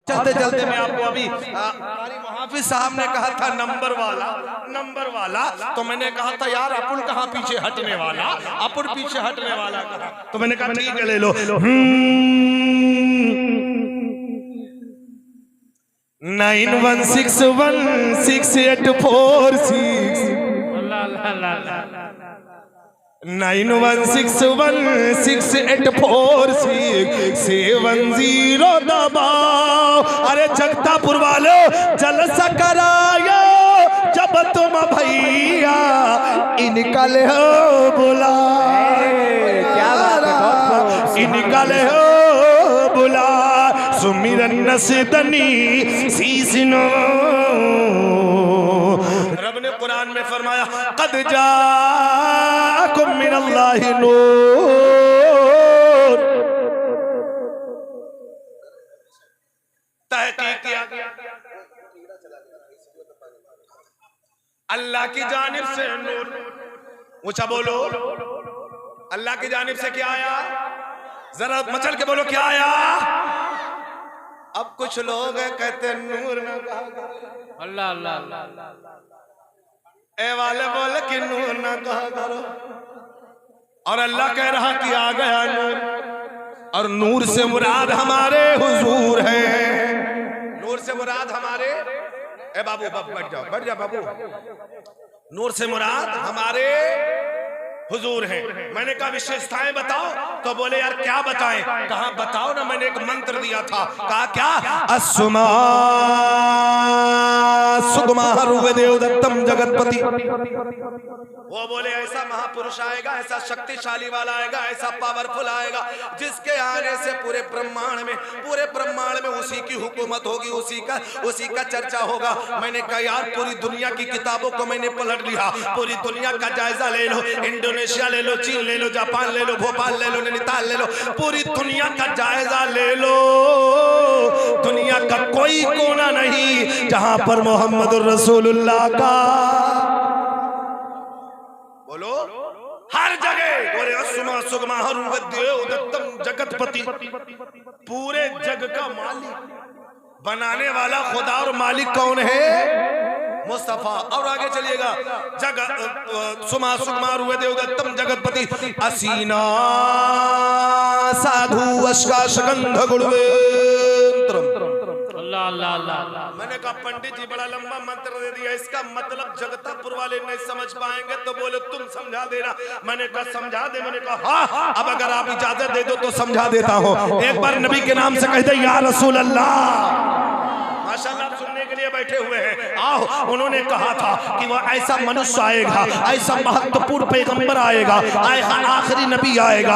चलते चलते मैं आपको अभी हाफिज साहब ने कहा था नंबर वाला, तो मैंने कहा था यार अपुन कहाँ पीछे हटने वाला, अपुन पीछे हटने वाला कहा, तो मैंने कहा ठीक है ले लो। 91616846 9161684670 दबाओ। अरे जगतापुर वालों जलसा करायो जब तुम भैया इनका ले हो बुला, क्या इनका ले हो बुला, सुमिरन नसदनी सीसनो। रब ने कुरान में फरमाया कद जाकुम मिनल्लाहि नूर, तहकीक किया अल्लाह की जानिब से नूर। ऊंचा बोलो अल्लाह की जानिब से क्या आया, जरा मचल के बोलो क्या आया। अब कुछ लोग कहते नूर ना कहा, अल्लाह अल्लाह ए वाले बोले कि नूर ना कहा करो, और अल्लाह कह रहा कि आ गया नूर, और नूर से मुराद हमारे हुजूर है। नूर से मुराद हमारे, ए बाबू बैठ जा बाबू, नूर से मुराद हमारे हुजूर हैं। मैंने कहा विशेषताएं बताओ, तो बोले यार क्या बताएं, कहा बताओ ना, मैंने एक मंत्र दिया था, कहा क्या, अस्सुमा सुगमा देवदत्तम जगतपति। वो बोले ऐसा महापुरुष आएगा, ऐसा शक्तिशाली वाला आएगा, ऐसा पावरफुल आएगा जिसके आने से पूरे ब्रह्मांड में उसी की हुकूमत होगी, उसी का चर्चा होगा। मैंने कहा यार पूरी दुनिया की किताबों को मैंने पलट लिया, पूरी दुनिया का जायजा ले लो, इंडोनेशिया ले लो, चीन ले लो, जापान ले लो, भोपाल ले लो, नैनीताल ले लो, पूरी दुनिया का जायजा ले लो, दुनिया का कोई कोना नहीं जहां पर मोहम्मद रसूलुल्लाह का, बोलो हर जगह बोले अस्सुमा सुगमा देवदत्तम जगतपति, पूरे जग का मालिक बनाने वाला खुदा और मालिक कौन है, मुस्तफा। और आगे चलिएगा सुमा सुगमा देवदत्तम जगतपति असीना साधु अश्काशगंध गुणवेंत्रम। मैंने कहा पंडित जी बड़ा लंबा मंत्र दे दिया, इसका मतलब जगतापुर वाले नहीं समझ पाएंगे, तो बोले तुम समझा देना। मैंने कहा समझा दे, मैंने कहा हाँ, अब अगर आप इजाजत दे दो तो समझा देता हूँ। एक बार नबी के नाम से कह दे या रसूल अल्लाह। माशाअल्लाह सुनने के लिए बैठे हुए हैं, आओ। उन्होंने कहा था कि वह ऐसा मनुष्य आएगा, ऐसा महत्वपूर्ण पैगंबर आएगा, आखिरी नबी आएगा,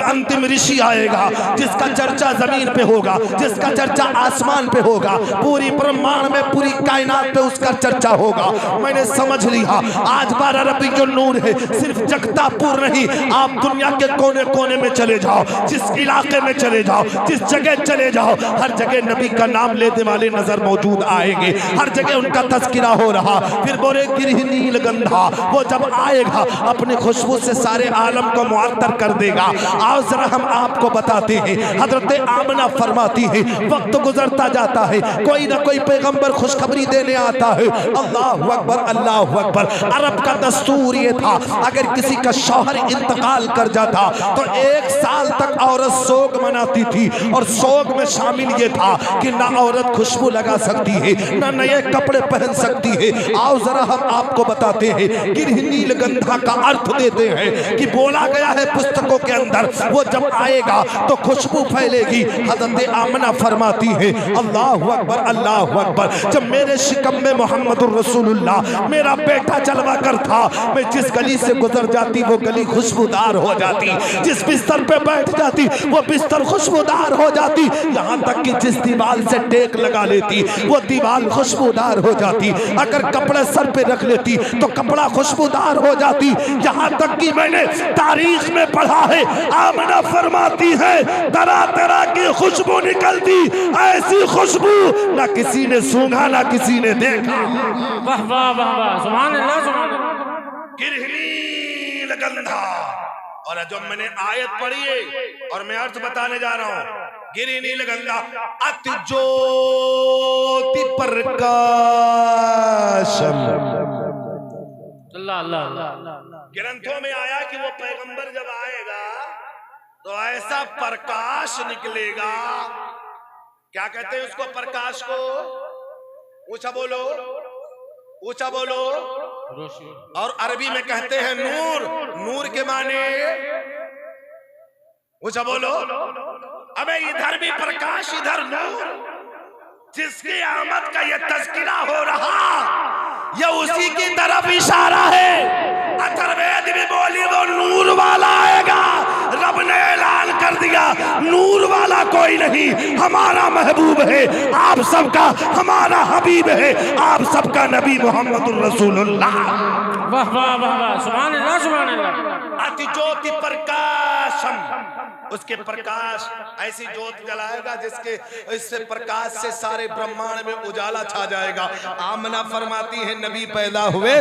अंतिम ऋषि आएगा, जिसका चर्चा जमीन पे होगा, जिसका चर्चा आसमान पे होगा, पूरी ब्रह्मांड में पूरी कायनात पे उसका चर्चा होगा। मैंने समझ लिया आज 12 रबीउल नूर है, सिर्फ जगतापुर नहीं, आप दुनिया के कोने कोने में चले जाओ, जिस इलाके में चले जाओ, जिस जगह चले जाओ, हर जगह नबी का नाम लेने वाले नजर मौजूद आएंगे, हर जगह उनका तस्किरा हो रहा। फिर बोले गिरह नीलगंधा, वो जब आएगा अपनी खुशबू से सारे आलम को मुअत्तर कर देगा। आओ जरा हम आपको बताते हैं, हजरत आमना फरमाती है वक्त गुजरता जाता है, कोई ना कोई पैगंबर खुशखबरी देने आता है। अल्लाहु अकबर अल्लाहु अकबर। अरब का दस्तूर ये था अगर किसी का शौहर इंतकाल कर जाता तो 1 साल तक औरत सोग मनाती थी, और सोग में शामिल ये था कि ना औरत खुशबू लगा सकती है, ना नए कपड़े पहन सकती है। आओ जरा हम आपको बताते हैं, गिरह नीलगंधा का अर्थ देते हैं कि बोला गया है पुस्तकों के अंदर, वो जब आएगा तो खुशबू फैलेगी। हजरत आमना फरमाती है अल्लाहु अकबर अल्लाहु अकबर, जब मेरे शिकम में मोहम्मदुर रसूलुल्लाह मेरा बेटा जलवा कर था, मैं जिस गली से गुजर जाती वो गली खुशबूदार हो जाती, जिस बिस्तर पे बैठ जाती वो बिस्तर खुशबूदार हो जाती, यहाँ तक कि जिस दीवार से टेक लगा लेती वो दीवार खुशबूदार हो जाती, अगर कपड़े सर पे रख लेती तो कपड़ा खुशबूदार हो जाती। यहाँ तक कि मैंने तारीख में पढ़ा है, आमना फरमाती है तरह तरह की खुशबू निकलती, ऐसी खुशबू ना किसी ने सूंघा ना किसी ने देखा। वाह वाह वाह वाह, सुभान अल्लाह सुभान अल्लाह। गिरह नीलगंधा, और जो मैंने आयत पढ़ी है और मैं अर्थ बताने जा रहा हूँ, गिरह नीलगंधा अति जोर प्रकाशम। अल्लाह अल्लाह अल्लाह। ग्रंथों में आया कि वो पैगंबर जब आएगा तो ऐसा प्रकाश निकलेगा। क्या कहते हैं उसको प्रकाश को? ऊंचा बोलो, ऊंचा बोलो। रोशनी। और अरबी में कहते हैं नूर। नूर के माने ऊंचा बोलो। अबे इधर भी प्रकाश इधर नूर। जिसकी आमद का ये तज़किरा हो रहा ये उसी की तरफ इशारा है। अथर्ववेद भी बोली वो नूर वाला आएगा। रब ने ऐलान कर दिया नूर वाला कोई नहीं, हमारा महबूब है आप सबका, हमारा हबीब है आप सबका, नबी मोहम्मदुर रसूलुल्लाह। वाह वाह वाह वाह, सुभान अल्लाह सुभान अल्लाह। अति ज्योति प्रकाशम, उसके प्रकाश ऐसी ज्योत जलाएगा जिसके इससे प्रकाश से सारे ब्रह्मांड में उजाला छा जाएगा। आमना फरमाती है नबी पैदा हुए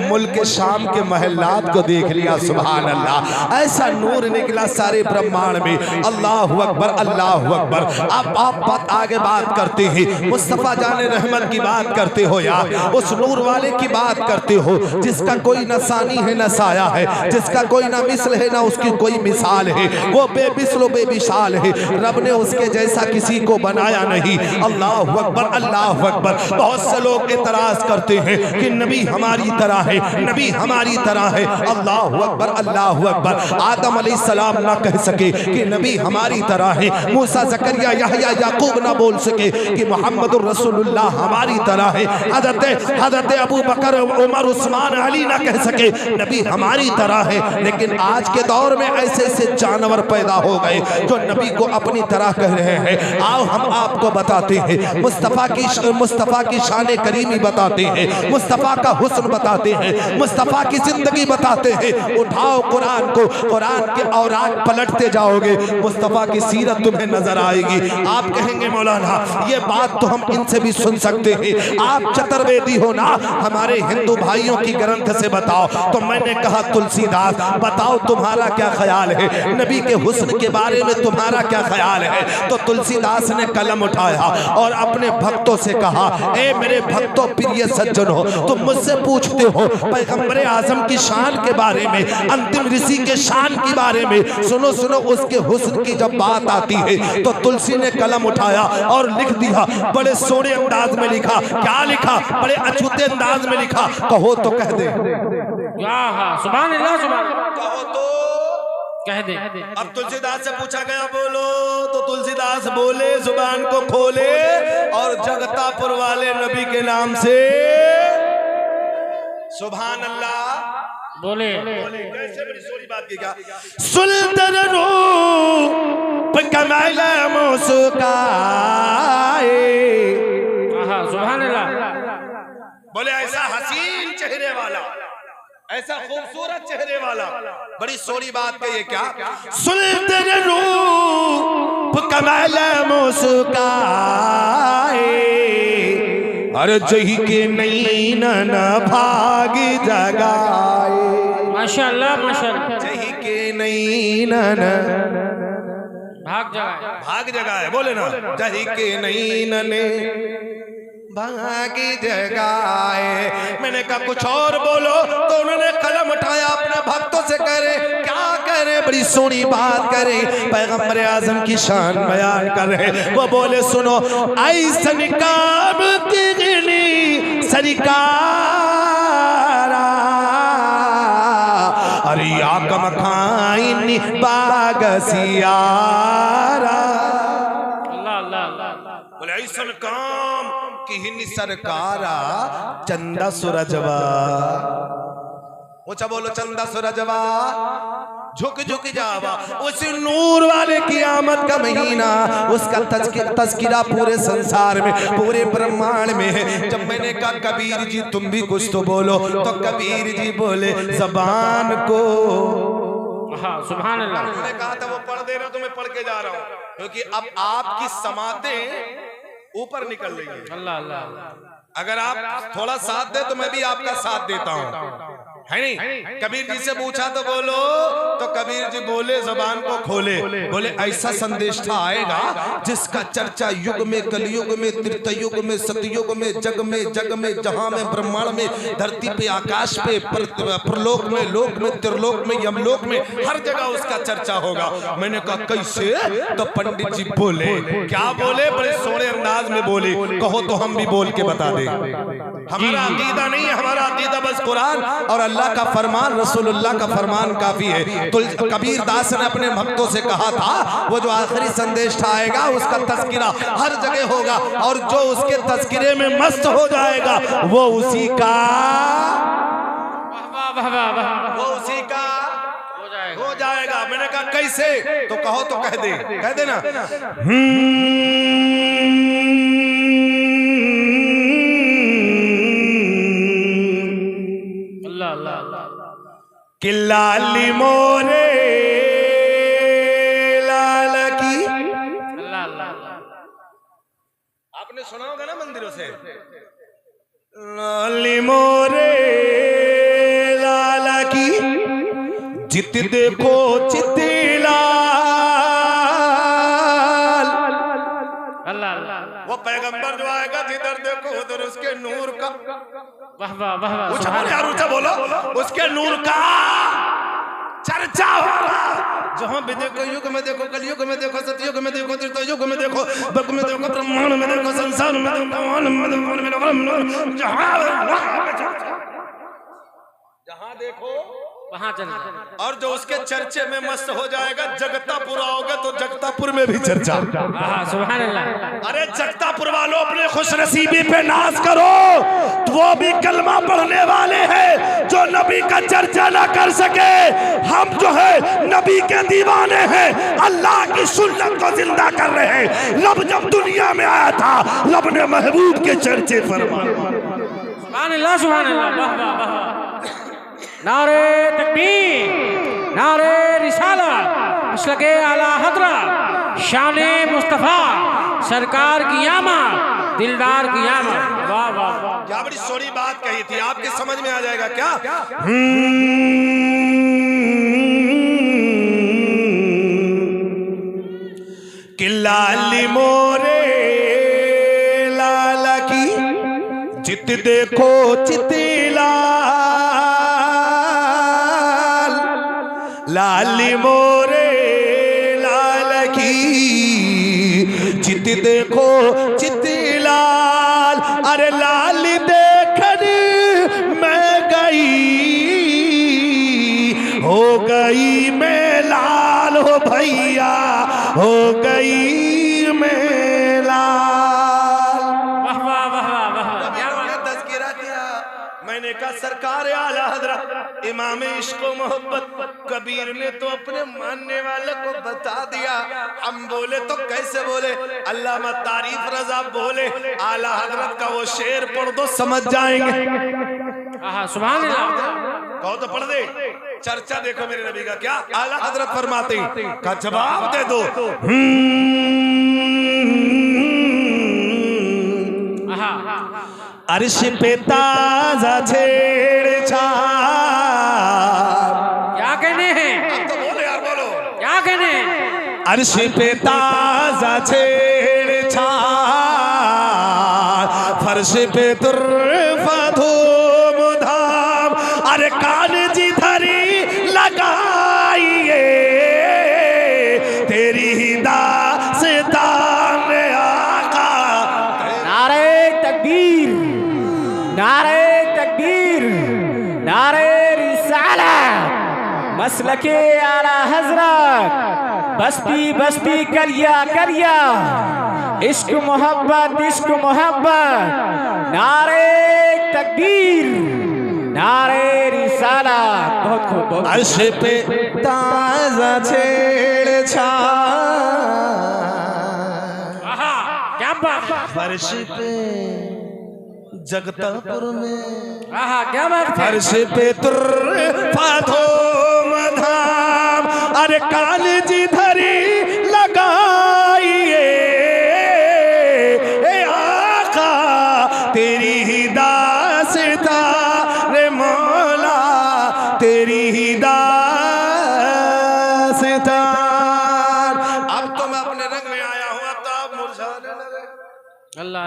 मुल्क शाम के महल्लात को देख लिया, सुभान अल्लाह, ऐसा नूर निकला सारे ब्रह्मांड में। अल्लाहु अकबर अल्लाहु अकबर। आप आगे बात करते हैं मुस्तफा जाने रहमत की बात करते हो या उस नूर वाले की बात करते हो जिसका कोई न सानी है न साया है, जिसका कोई ना मिसल है ना उसकी कोई मिसाल है, वो बेमिसल बेमिसाल है। रब ने उसके जैसा किसी को बनाया नहीं। अल्लाहु अकबर अल्लाहु अकबर। बहुत से लोग एतराज करते हैं कि नबी हमारी तरह है, नबी हमारी तरह है। अल्लाहु अकबर अल्लाहु अकबर। आदम अलैहिस्सलाम ना कह सके कि नबी हमारी तरह है, मूसा जकरिया यहया याकूब ना बोल सके कि मोहम्मदुर रसूलुल्लाह हमारी तरह है, हजरत अबू बकर उमर उस्मान अली ना कह सके नबी हमारी तरह है। लेकिन आज के दौर में ऐसे ऐसे जानवर पैदा हो गए जो नबी को अपनी तरह कह रहे हैं। आओ हम आपको बताते हैं मुस्तफा की शान करीमी बताते हैं, मुस्तफा का हुस्न बताते हैं, मुस्तफा की जिंदगी बताते हैं। उठाओ कुरान को, कुरान के औरात पलटते जाओगे मुस्तफा की सीरत तुम्हें नजर आएगी। आप कहेंगे मौलाना ये बात तो हम इनसे भी सुन सकते हैं, आप चतुर्वेदी हो ना, हमारे हिंदू भाइयों की ग्रंथ से बताओ। तो मैंने कहा तुलसीदास बताओ तुम्हारा क्या ख्याल है, नबी के हुस्न के बारे में तुम्हारा क्या ख्याल है? तो तुलसीदास ने कलम उठाया और अपने भक्तों से कहा ए मेरे भक्तों प्रिय सज्जनों, तुम मुझसे पूछते हो पैगंबर आजम की शान के बारे में, अंतिम ऋषि के शान के बारे में, सुनो सुनो उसके हुस्न की जब बात आती है तो तुलसी ने कलम उठाया और लिख दिया। बड़े सोने अंदाज में लिखा। क्या लिखा? बड़े अछूते अंदाज में लिखा। कहो तो कह दे। सुभान अल्लाह सुभान। कहो तो कह दे। अब तुलसीदास से पूछा गया बोलो, तो तुलसीदास बोले जुबान को खोले और जगतापुर वाले नबी के नाम से सुभान अल्लाह बोले। कैसे बड़ी सोनी बात की क्या? सुल्तान रूप कमाल मुस्काए। सुभान अल्लाह। बोले ऐसा हसीन चेहरे वाला, ऐसा खूबसूरत चेहरे वाला, बड़ी सोनी बात कही क्या? सुल्तान रूप कमाल मुस्काए और जही के नैन न भाग जगाए। माशाअल्लाह माशाअल्लाह। जही के नैन न भाग जगाए। बोले ना जही के नैन ने भाग जगाए। मैंने कहा कुछ और बोलो, तो उन्होंने कलम उठाया अपने भक्तों से करे क्या करे, बड़ी सोनी बात करे, पैगंबर आजम की शान बयान कर रहे। वो बोले सुनो ऐसन काम की सरकारा अरे आकम खाइन बागसियारा। बोले ऐसन काम की हिन्नी सरकारा चंदा सूरजवा। ऊंचा बोलो चंदा सूरजवा। झुक झुक जावा उस नूर वाले की आमद का महीना, उसका तज़किरा पूरे संसार में, पूरे ब्रह्मांड में है। जब मैंने कहा कबीर जी तुम भी कुछ तो बोलो, तो कबीर जी बोले ज़बान को। सुभान अल्लाह। उन्होंने कहा था वो पढ़ दे रहा, तो मैं पढ़ के जा रहा हूँ, क्योंकि अब आपकी समातें ऊपर निकल रही है। अल्लाह अल्लाह। अगर आप थोड़ा साथ दे तो मैं भी आपका साथ देता हूँ, है नहीं? कबीर जी से पूछा तो बोलो, तो कबीर जी बोले जबान को खोले, बोले ऐसा संदेष्टा आएगा जिसका चर्चा युग में, कलयुग में, त्रेतायुग में, सतयुग में, जग में, जहां में, ब्रह्मांड में, धरती पे, आकाश पे, प्रलोक में, लोक में, त्रिलोक में, यमलोक में, हर जगह उसका चर्चा होगा। मैंने कहा कैसे? तो पंडित जी बोले, क्या बोले? बड़े सोने अंदाज में बोले, कहो तो हम भी बोल के बता दें। हमारा अकीदा नहीं है, हमारा अकीदा बस कुरान और अल्लाह का फरमान, रसूलुल्लाह का फरमान काफी है। तो कबीर दास ने अपने भक्तों से कहा था वो जो आखिरी संदेश आएगा उसका तज़किरा हर जगह होगा, और जो उसके तज़किरे में मस्त हो जाएगा वो उसी का वो उसी का हो जाएगा। मैंने कहा कैसे? तो कहो तो कह दे ना। कि लाली मोरे लाल की, आपने सुना होगा ना मंदिरों से, लाली मोरे लाल की, जित देखो चित्ती लाल। वो पैगंबर जो आएगा जिधर देखो उधर उसके नूर का, वाह वाह वाह वाह, ऊंचा बोलो यार, ऊंचा बोलो, उसके नूर का चर्चा होगा। जहां भी देखो, युग में देखो, कलयुग में देखो, सतयुग में देखो, त्रेतायुग में देखो, बग में देखो, ब्रह्मांड में देखो, संसार में देखो, जहां देखो वहां चल। और जो उसके चर्चे में मस्त हो जाएगा, जगतापुर आओगे तो जगतापुर में भी चर्चा। सुभान अल्लाह। अरे जगतापुर वालों, अपने खुशनसीबी पे नाज करो, तो वो भी कलमा पढ़ने वाले हैं जो नबी का चर्चा ना कर सके। हम जो है नबी के दीवाने हैं, अल्लाह की सुन्नत को जिंदा कर रहे हैं। लब जब दुनिया में आया था, लब ने महबूब के चर्चे फरमाए। सुभान अल्लाह सुभान अल्लाह, वाह वाह वाह। नारे तकबीर, नारे रिसालत, मसलके आला हज़रत, शाने मुस्तफ़ा, सरकार की आमद, दिलदार की आमद। वाह वाह वाह, क्या बड़ी सोनी बात कही थी, आपके समझ में आ जाएगा क्या? कि लाली मोरे लाला की, जित देखो चित्ती लाली मोरे लाल की, चित देखो चित्ती लाल। अरे लाल देखने मैं गई मैं लाल, हो भैया हो गई मैं लाल। वाह वाह वाह वाह। तज़किरा किया, मैंने कहा सरकार आला हज़रत इमाम इश्क व मोहब्बत कबीर ने तो अपने मानने वाले को बता दिया। हम बोले तो कैसे बोले? अल्लामा तारीफ रजा बोले, आला हजरत का वो शेर पढ़ दो समझ जाएंगे। सुभान अल्लाह। कहो तो पढ़ दे। चर्चा देखो मेरे नबी का, क्या आला हजरत फरमाते हैं, का जवाब दे दो। अर्श पे ताजा छेड़छाड़, क्या कहने हैं? आप तो बोलो यार, बोलो क्या कहने? अर्श पे ताजा छेड़छाड़, फर्श पे तुर्फा धूम धाम। अरे कान जी धरी लगाइए तेरी ही दास्तान आका। नारे तकबीर, नारे तकबीर, नारे रिसालत, मसलके आला हज़रत, बस्ती बस्ती करिया करिया, इश्क मोहब्बत इश्क मोहब्बत। नारे तकबीर, नारे रिसालत। बहुत खूब, बहुत अर्श पे ताजा छेड़छाड़, क्या बात। फर्श पे जगतापुर में, क्या बात। फर्श पे तुर्फा धूम धाम। अरे कान जी धरी लगाइए तेरी ही दास्तां रे मौला, तेरी ही दास्तां। अब तो मैं अपने रंग में आया हूँ, अब तो आप मुरझाने लगे। अल्लाह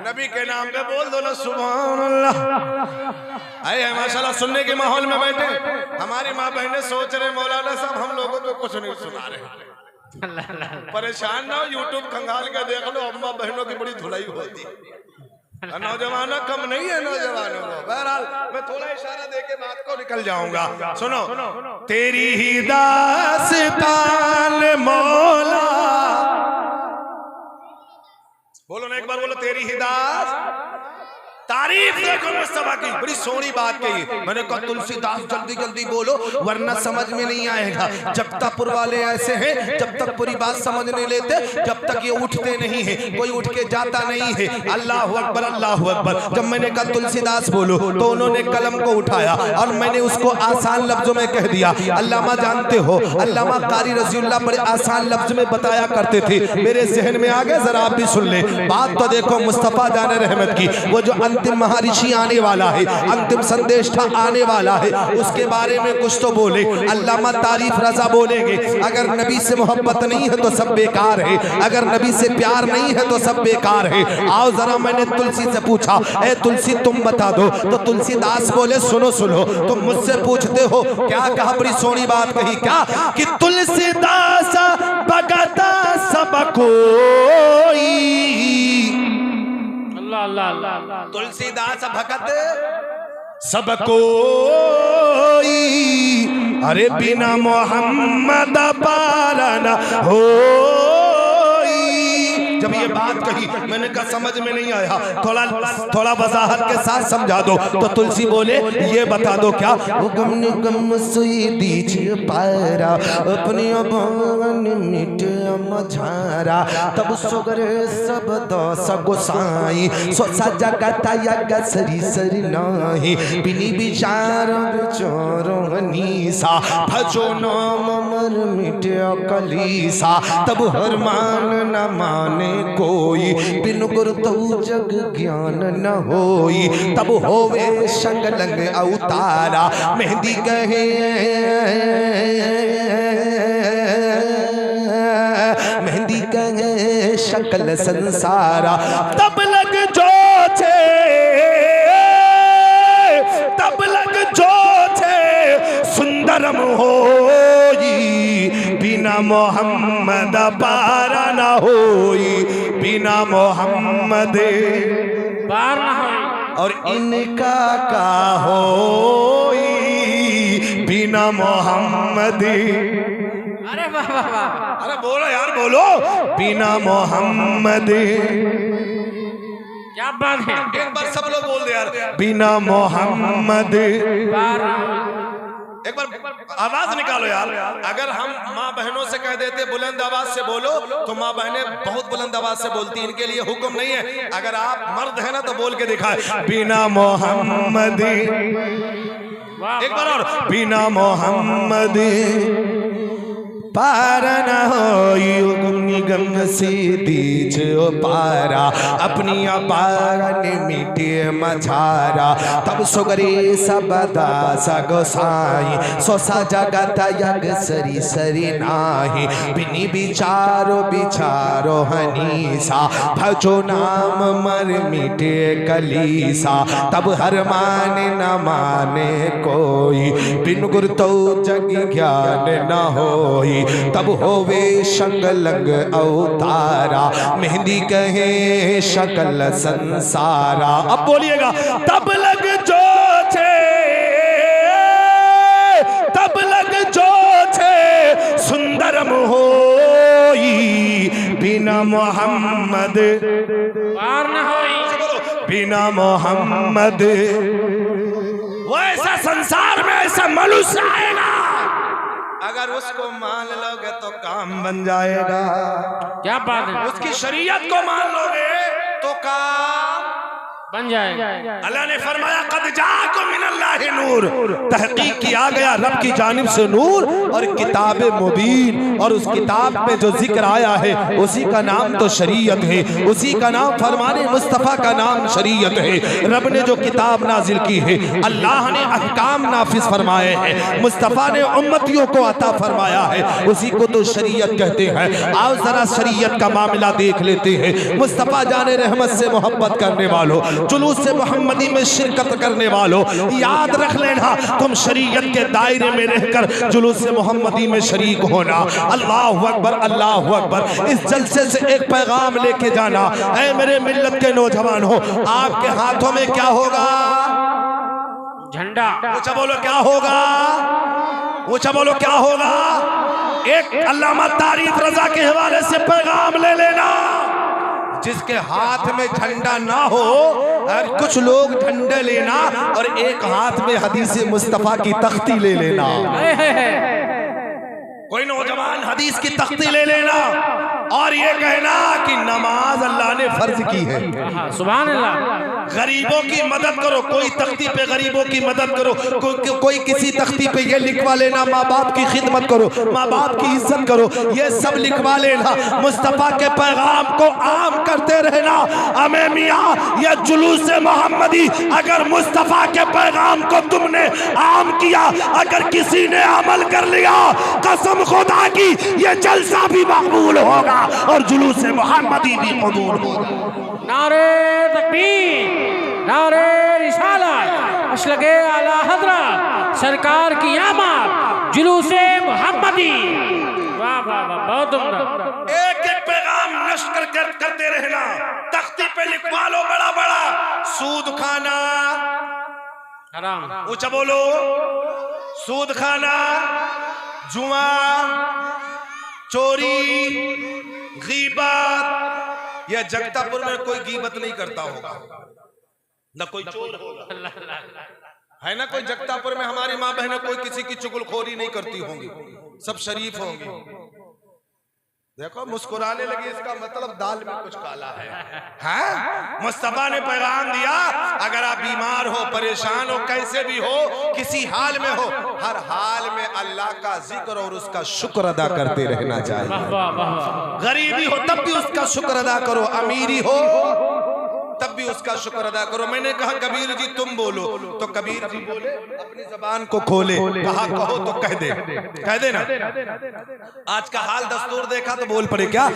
नबी के नाम पे बोल दो ना सुभान अल्लाह। आए माशाल्लाह सुनने के माहौल में बैठे। हमारी माँ बहनें सोच रहे मौलाना साहब हम लोगों को कुछ नहीं सुना रहे। परेशान ना हो, यूट्यूब खंगाल के देख लो, अम्मा बहनों की बड़ी धुलाई होती है। नौजवाना कम नहीं है नौजवानों को। बहरहाल मैं थोड़ा इशारा दे के बात को निकल जाऊंगा। सुनो, तेरी ही दास्तान मौला, बोलो ना एक बार, बोलो तेरी ही तारीफ देखो मुस्तफा की, बड़ी सोहनी बात कही। मैंने कहा तुलसीदास जल्दी जल्दी बोलो वरना समझ में नहीं आएगा। जगतापुर वाले ऐसे हैं, जब तक पूरी बात समझ नहीं लेते, जब तक ये उठते नहीं है, कोई उठ के जाता नहीं है। अल्लाह अकबर, अल्लाह अकबर। जब मैंने कहा तुलसीदास बोलो तो उन्होंने कलम को उठाया और मैंने उसको आसान लफ्जों में कह दिया। अल्लामा जानते हो, अल्लामा कारी रज़ियल्लाह बड़े आसान लफ्ज में बताया करते थे, मेरे जहन में आ गए, जरा आप भी सुन ले। बात तो देखो मुस्तफा जाने रहमत की, वो जो अंतिम महर्षि आने वाला है, अंतिम संदेष्टा आने वाला है, उसके बारे में कुछ तो बोले। अल्लामा तारीफ रजा बोलेंगे, अगर नबी से मोहब्बत नहीं है तो सब बेकार है, अगर नबी से प्यार नहीं है तो सब बेकार है। आओ जरा, मैंने तुलसी से पूछा, ए तुलसी तुम बता दो, तो तुलसीदास बोले सुनो सुनो, तुम मुझसे पूछते हो क्या कहा, बड़ी सोहनी बात कही, क्या कि तुलसीदास भगता सब कोई, तुलसीदास भगत सब कोई, अरे बिना मोहम्मद पारा न होई। जब ये बात कही मैंने कहा समझ में नहीं आया, थोड़ा वजाहत के साथ समझा दो। तो तुलसी बोले ये बता दो क्या, गम गम सुई दीजिए पारा, अपनी अबान मिटे मझारा, तब सुगरे सब दस गोसाई, सोसा जगता यग सरी सरी नाही, बिनी विचार विचारो हनीसा, भजो नाम मर मिटे कलीसा, तब हर मान न माने कोई, बिन गुरु तो जग ज्ञान न होई, तब होवे संग लंग अवतारा, मेहंदी कहे मेहंदी कहे शकल संसारा, तब लग जो छे, तब लग जो छे सुंदरम होई, बिना मोहम्मद पारा न होई, बिना मोहम्मद पार ना होई, और इनका का होई बिना मोहम्मद। अरे वाह वाह वाह, अरे बोलो यार बोलो, बिना मोहम्मद। क्या बात है, एक बार सब लोग बोल दे यार, बिना मोहम्मद। एक बार आवाज निकालो यार। अगर हम माँ बहनों से कह देते बुलंद आवाज से बोलो तो माँ बहनें बहुत बुलंद आवाज से बोलती, इनके लिए हुक्म नहीं है। अगर आप मर्द है ना तो बोल के दिखाए, बिना मोहम्मद। एक बार और, बिना मोहम्मद पारा न होई, गम से दीजिए पारा, अपनी अपारन मिटे मझारा, तब सुगरे सब दास गोसाई, सोसा जगत यग सरी सरी नाही, बिनी विचारो विचारो हनीसा, भजो नाम मर मिटे कलीसा, तब हर माने न माने कोई, बिन गुरु तो जग ज्ञान न होई, तब होवे संग लंग अवतारा, मेहंदी कहे शकल संसारा। अब बोलिएगा, तब लग जो छे, तब लग जो छे सुंदरम होई, बिना मोहम्मद पार ना होई, बिना मोहम्मद। वो ऐसा संसार में ऐसा मनुष्य आएगा, अगर उसको मान लोगे तो काम बन जाएगा। क्या बात है, उसकी शरीयत को मान लोगे तो काम बन जाएगा। अल्लाह ने फरमाया कद जाकुम मिनल्लाहि नूर, तहकीक किया गया रब की जानिब से नूर और किताब मुबीन, और उस किताब में जो जिक्र आया है उसी का नाम तो शरीयत है, उसी का नाम फरमाने मुस्तफ़ा का नाम शरीयत है। रब ने जो किताब नाजिल की है, अल्लाह ने अहकाम नाफिज फरमाए हैं, मुस्तफ़ा ने उम्मतियों को अता फरमाया है, उसी को तो शरीयत कहते हैं। आओ जरा शरीयत का मामला देख लेते हैं। मुस्तफ़ा जाने रहमत से मोहब्बत करने वालों, जुलूस से मोहम्मदी में शिरकत करने वालों, याद रख लेना तुम शरीयत के दायरे में रहकर जुलूस से मोहम्मदी में शरीक होना। अल्लाह अकबर, अल्लाह अकबर। इस जलसे से एक पैगाम लेके जाना, ऐ मेरे मिल्लत के नौजवान हो, आपके हाथों में क्या होगा? झंडा। ऊंचा बोलो क्या होगा? ऊंचा बोलो क्या होगा? एक अल्लामा तारीफ रजा के हवाले से पैगाम ले लेना, जिसके हाथ में झंडा ना हो, और कुछ लोग झंडे लेना और एक हाथ में हदीस मुस्तफा की तख्ती ले लेना। कोई नौजवान हदीस की तख्ती ले लेना और ये कहना कि नमाज अल्लाह ने फर्ज की है। सुभान अल्लाह। गरीबों की मदद करो, कोई तख्ती पे गरीबों की मदद करो, कोई किसी तख्ती पे ये लिखवा लेना माँ बाप की खिदमत करो, माँ बाप की इज्जत करो, ये सब लिखवा लेना। मुस्तफ़ा के पैगाम को आम करते रहना। अमे मियाँ, ये जुलूस मोहम्मदी, अगर मुस्तफ़ा के पैगाम को तुमने आम किया, अगर किसी ने अमल कर लिया, कसम खुदा की ये जलसा भी मकबूल होगा और जुलूस मोहम्मदी भी कबूल होगा। नारे तकबीर, नारे रिसालत, मसलके आला हज़रत सरकार की आमद, जुलूसे मोहम्मदी। वाह वाह वाह, बहुत उम्दा। एक एक पैगाम नश्र करते रहना, तख्ती पे लिखवा लो बड़ा बड़ा, सूद खाना हराम। ऊंचा बोलो, सूद खाना, जुआ, चोरी, गीबत। यह जगतापुर में कोई गीबत नहीं करता होगा, न कोई चोर होगा, है ना? कोई जगतापुर में हमारी माँ बहनें कोई किसी की चुगलखोरी नहीं करती होंगी, सब शरीफ होंगी। देखो मुस्कुराने लगी, इसका मतलब दाल में कुछ काला है। हाँ? मुस्तफा ने पैगाम दिया, अगर आप बीमार हो, परेशान हो, कैसे भी हो, किसी हाल में हो, हर हाल में अल्लाह का जिक्र और उसका शुक्र अदा करते रहना चाहिए। गरीबी हो तब भी उसका शुक्र अदा करो, अमीरी हो तब भी उसका शुक्र अदा करो। मैंने कहा कबीर जी तुम बोलो, तो कबीर जी बोले अपनी जबान को खोले, कहा कहो tó कह दे, कह दे ना। आज का हाल दस्तूर देखा तो बोल पड़े क्या?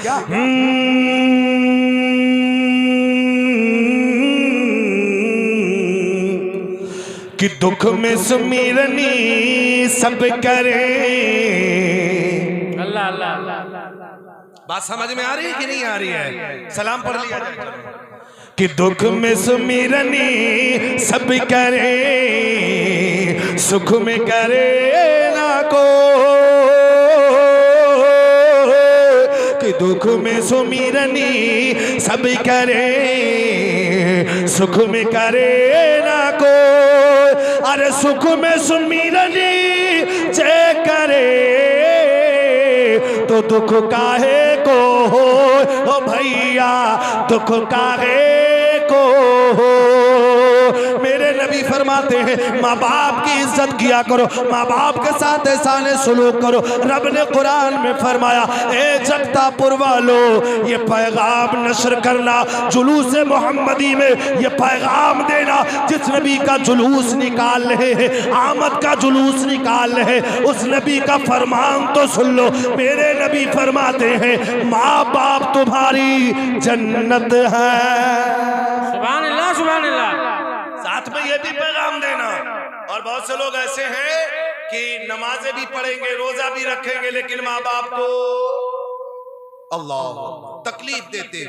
कि दुख में सुमिरनी सब करे। अल्लाह अल्लाह। बात समझ में आ रही है कि नहीं आ रही है? सलाम पढ़ लिया जाए। कि दुख में सुमिरनी सब करे, सुख में करे ना को। कि दुख में सुमिरनी सब करे, सुख में करे ना को। अरे सुख में सुमिरनी जे करे, तो दुख काहे को हो भैया, दुख काहे को हो। मेरे नबी फरमाते हैं माँ बाप की इज्जत किया करो, माँ बाप के साथ एहसान सलूक करो। रब ने कुरान में फरमाया, ए जगतापुर वालों, ये पैगाम नश्र करना, जुलूस मोहम्मदी में ये पैगाम देना। जिस नबी का जुलूस निकाल रहे हैं, आमद का जुलूस निकाल रहे हैं, उस नबी का फरमान तो सुन लो। मेरे नबी फरमाते हैं माँ बाप तुम्हारी जन्नत है। सुभान अल्लाह, सुभान अल्लाह। साथ में ये भी पैगाम देना। और बहुत से लोग ऐसे हैं कि नमाजें भी पढ़ेंगे, रोजा भी रखेंगे, लेकिन माँ बाप को अल्लाह तकलीफ देते।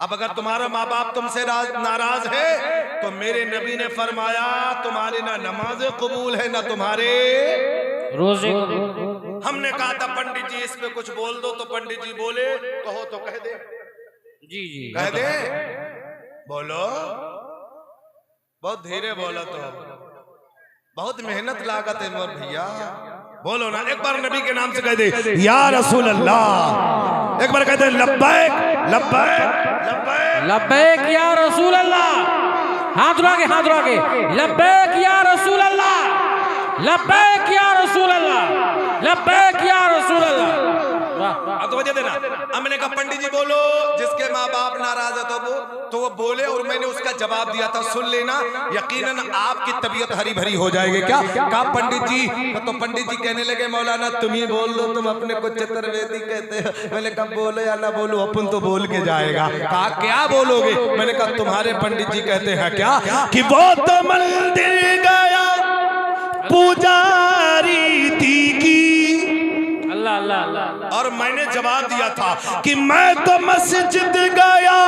अब अगर तुम्हारा माँ बाप तुमसे नाराज है, तो मेरे नबी ने फरमाया तुम्हारी ना नमाजें कबूल है ना तुम्हारे रोजे। हमने कहा था पंडित जी इस पे कुछ बोल दो, तो पंडित जी बोले कहो तो कह दे। जी जी कह दे, बोलो, बहुत धीरे बोलो, तो बहुत मेहनत लागत है मोर भैया, बोलो ना। एक बार नबी के नाम से कह दे या रसूल अल्लाह, एक बार कह दे लब्बैक लब्बैक लब्बैक लब्बैक या रसूल अल्लाह। हाथ उठा के लब्बैक या रसूल अल्लाह, लब्बैक या रसूल अल्लाह, लब्बैक या रसूल अल्लाह। अब तो वजह देना। हमने कहा पंडित जी बोलो, जिसके माँ बाप नाराज है तो वो बोले, और मैंने उसका जवाब दिया था, सुन लेना, यकीनन आपकी तबीयत हरी भरी हो जाएगी। क्या कहा पंडित जी? तो पंडित जी कहने लगे मौलाना तुम ही बोल दो, तुम अपने को चतुर्वेदी कहते हो। मैंने कहा बोलो या ना बोलो, अपन तो बोल के जाएगा। कहा क्या बोलोगे? मैंने कहा तुम्हारे पंडित जी कहते हैं क्या कि वो तो मंदिर गया पुजारी थी की, अल्लाह अल्लाह अल्लाह। और मैंने जवाब दिया था कि मैं तो मस्जिद गया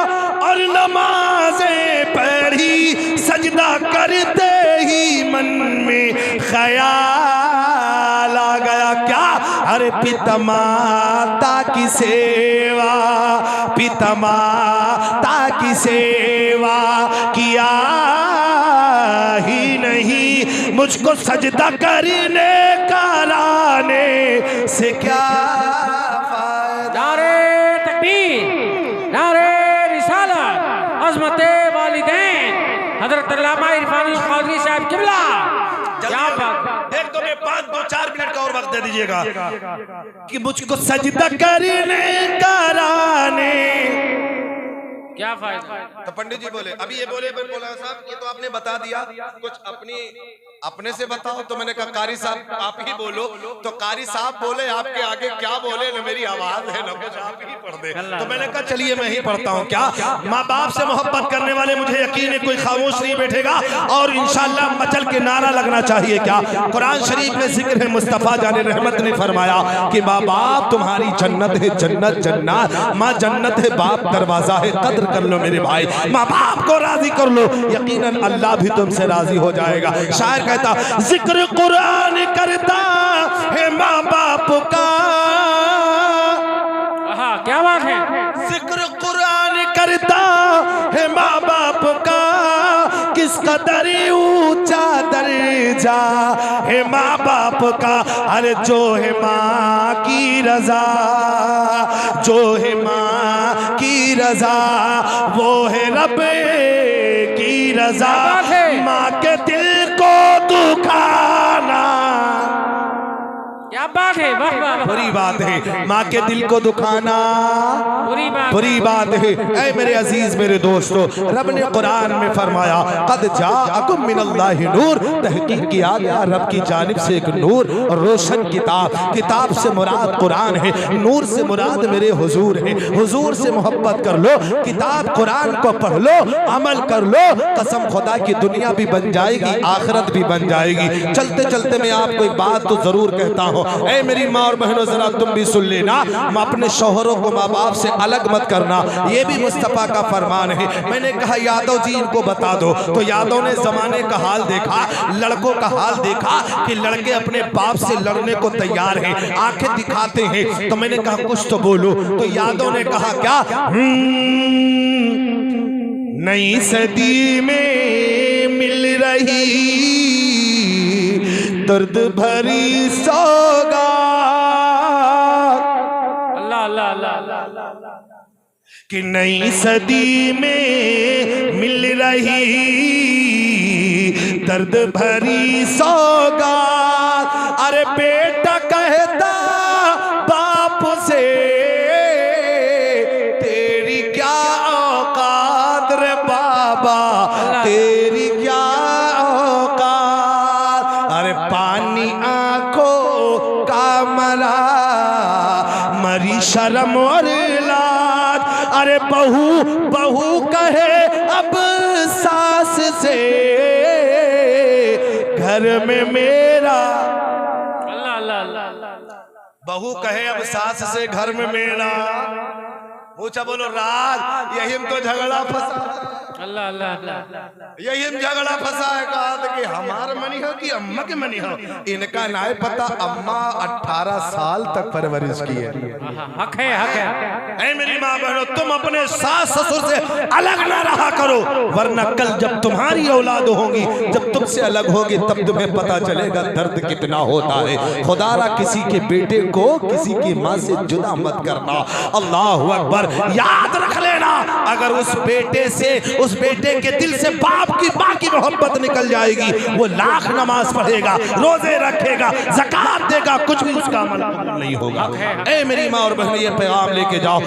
और नमाज़ें पढ़ी, सजदा करते ही मन में ख्याल आ गया। क्या? अरे पिता माता की सेवा, पिता माता की सेवा किया ही नहीं, मुझको सजदा करने कराने से क्या फायदा। नारे तकबीर, नारे रिसालत, अज़मते वालिदैन, हज़रत अल्लामा इरफानुल क़ादरी साहब क़िबला। क्या बात। एक तो मैं 5-2-4 मिनट का और वक्त दे दीजिएगा कि मुझको सजदा करने कराने। क्या फायदा? तो पंडित जी बोले, अभी ये बोले मौलाना साहब ये तो आपने बता दिया, कुछ अपने से बताओ। तो मैंने कहा कारी साहब आप ही बोलो। तो कारी साहब बोले आपके आगे क्या बोले, न मेरी आवाज है न कुछ, आप ही पढ़ दे। तो मैंने कहा चलिए मैं ही पढ़ता हूँ। क्या? माँ बाप से मोहब्बत करने वाले, मुझे यकीन है कोई खामोश नहीं बैठेगा और इंशाल्लाह मचल के नारा लगना चाहिए। क्या? कुरान शरीफ में जिक्र है, मुस्तफ़ा जाने रहमत ने फरमाया कि माँ बाप तुम्हारी जन्नत है, जन्नत जन्नत, माँ जन्नत है, बाप दरवाजा है। कद्र कर लो मेरे भाई, माँ बाप को राजी कर लो, यकीनन अल्लाह भी तुमसे राजी हो जाएगा। शायर कहता जिक्र कुरान करता है माँ बाप का, क्या बात है। जिक्र कुरान करता है माँ बाप का, किस कदर ऊंचा दर्जा है माँ बाप का। अरे जो है माँ की रजा, जो है माँ की रजा, वो है रब की रजा। माँ के दिल को दुखाना क्या बात है। वाह वाह, बुरी बात है, माँ के दिल को दुखाना बुरी बात है। ऐ मेरे अजीज मेरे दोस्तों, रब ने कुरान में फरमाया कद जाअकुम मिनल्लाहि नूर, तहकीक किया गया रब की जानिब से एक नूर और रोशन किताब। किताब से मुराद कुरान है, नूर से मुराद मेरे हुजूर है। हुजूर से मोहब्बत कर लो, किताब कुरान को पढ़ लो, अमल कर लो, कसम खुदा की दुनिया भी बन जाएगी, आखिरत भी बन जाएगी। चलते चलते मैं आपको एक बात तो जरूर कहता हूँ, ऐ मेरी माँ और बहनों जरा तुम भी सुन लेना, अपने शौहरों को माँ बाप से अलग मत करना, ये भी मुस्तफ़ा का फरमान है। मैंने कहा यादव जी इनको बता दो, तो यादव ने जमाने का हाल देखा, लड़कों का हाल देखा कि लड़के अपने बाप से लड़ने को तैयार हैं, आंखें दिखाते हैं। तो मैंने कहा कुछ तो बोलो। तो यादव ने कहा क्या? नई सदी में मिल रही दर्द भरी सौगात, अल्लाह अल्लाह अल्लाह कि नई सदी में मिल रही दर्द भरी सौगात। अरे बेटा कहता बाप से तेरी क्या औकात रे बाबा, तेरी क्या औकात। अरे पानी आंखों का मरा, मरी शर्म और लाज। अरे बहू बहू कहे अब सास से, घर में मेरा। अल्लाह अल्लाह अल्लाह। बहू कहे अब सास से, घर में मेरा। पूछा बोलो राज, यही तो झगड़ा फंसा। अल्लाह अल्लाह अल्लाह। यही झगड़ा फंसा है। कहा था कि हमारा मनी हो कि अम्मा के मनी हो, इनका ना पता। अम्मा 18 साल तक परवरिश की है। हक है, हक है। ऐ मेरी माँ बहनों, तुम अपने सास ससुर से अलग ना रहा करो, वरना कल जब तुम्हारी औलाद होगी, जब तुमसे अलग होगी, तब तुम्हें पता चलेगा दर्द कितना होता है। खुदारा किसी के बेटे को किसी की माँ से जुदा मत करना। अल्लाह अकबर। याद रख लेना, अगर उस बेटे से, उस उस बेटे के दिल से बाप की माँ की मोहब्बत निकल जाएगी। वो लाख नमाज पढ़ेगा, रोजे रखेगा, ज़कात देगा, कुछ भी उसका अमल नहीं होगा। ए मेरी माँ और बहन, ये पैगाम लेके जाओ।